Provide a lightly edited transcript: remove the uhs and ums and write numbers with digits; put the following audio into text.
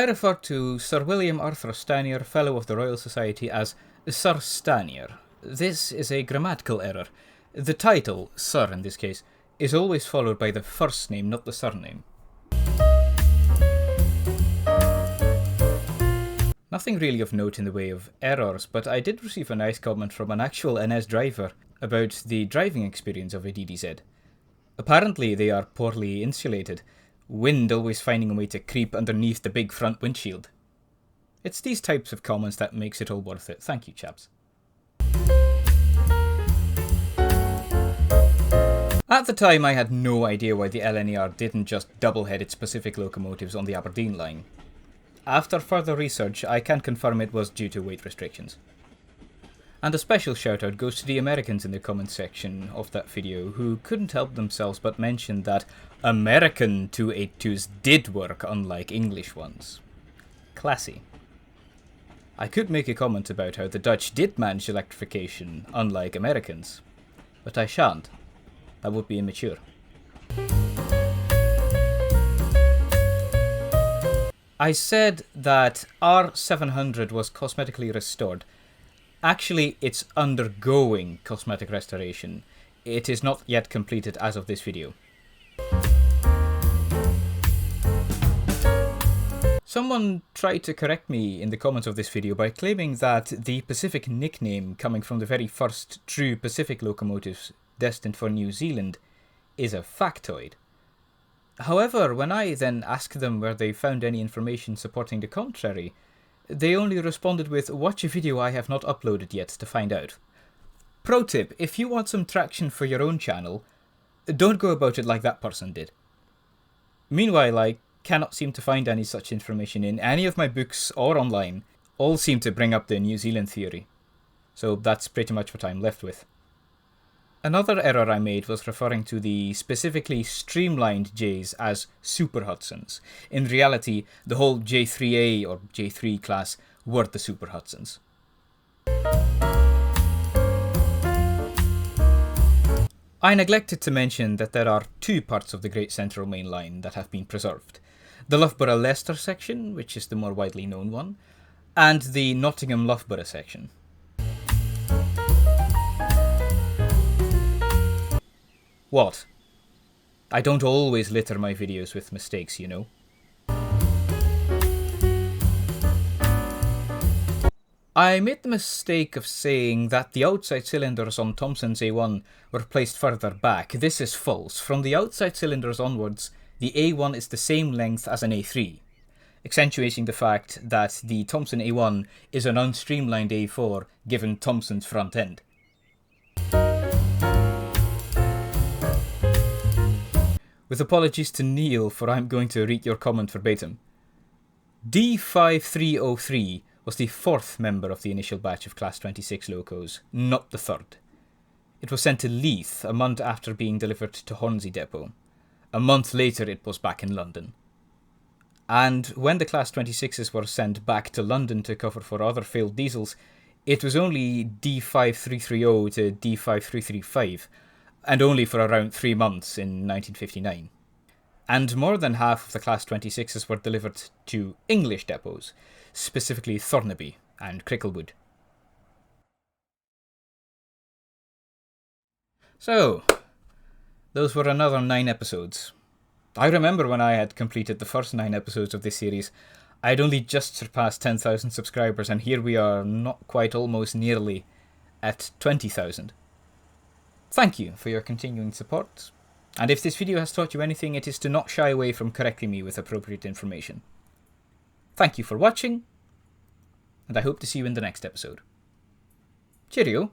I refer to Sir William Arthur Stanier, Fellow of the Royal Society, as Sir Stanier. This is a grammatical error. The title, Sir in this case, is always followed by the first name, not the surname. Nothing really of note in the way of errors, but I did receive a nice comment from an actual NS driver about the driving experience of a DDZ. Apparently they are poorly insulated, wind always finding a way to creep underneath the big front windshield. It's these types of comments that makes it all worth it. Thank you, chaps. At the time I had no idea why the LNER didn't just double-head its Pacific locomotives on the Aberdeen line. After further research, I can confirm it was due to weight restrictions. And a special shout out goes to the Americans in the comments section of that video who couldn't help themselves but mention that American 282s did work unlike English ones. Classy. I could make a comment about how the Dutch did manage electrification unlike Americans, but I shan't. That would be immature. I said that R700 was cosmetically restored. Actually, it's undergoing cosmetic restoration. It is not yet completed as of this video. Someone tried to correct me in the comments of this video by claiming that the Pacific nickname coming from the very first true Pacific locomotives destined for New Zealand is a factoid. However, when I then asked them where they found any information supporting the contrary, they only responded with, "Watch a video I have not uploaded yet to find out." Pro tip, if you want some traction for your own channel, don't go about it like that person did. Meanwhile, I cannot seem to find any such information in any of my books or online. All seem to bring up the New Zealand theory. So that's pretty much what I'm left with. Another error I made was referring to the specifically streamlined Js as Super Hudsons. In reality, the whole J3A or J3 class were the Super Hudsons. I neglected to mention that there are two parts of the Great Central Main Line that have been preserved. The Loughborough-Leicester section, which is the more widely known one, and the Nottingham-Loughborough section. What? I don't always litter my videos with mistakes, you know. I made the mistake of saying that the outside cylinders on Thomson's A1 were placed further back. This is false. From the outside cylinders onwards, the A1 is the same length as an A3, accentuating the fact that the Thomson A1 is an unstreamlined A4 given Thomson's front end. With apologies to Neil for I'm going to read your comment verbatim. D5303 was the fourth member of the initial batch of Class 26 locos, not the third. It was sent to Leith a month after being delivered to Hornsey Depot. A month later it was back in London. And when the Class 26s were sent back to London to cover for other failed diesels, it was only D5330 to D5335, and only for around 3 months in 1959. And more than half of the Class 26s were delivered to English depots, specifically Thornaby and Cricklewood. So, those were another 9 episodes. I remember when I had completed the first 9 episodes of this series, I had only just surpassed 10,000 subscribers, and here we are not quite almost nearly at 20,000. Thank you for your continuing support, and if this video has taught you anything, it is to not shy away from correcting me with appropriate information. Thank you for watching, and I hope to see you in the next episode. Cheerio!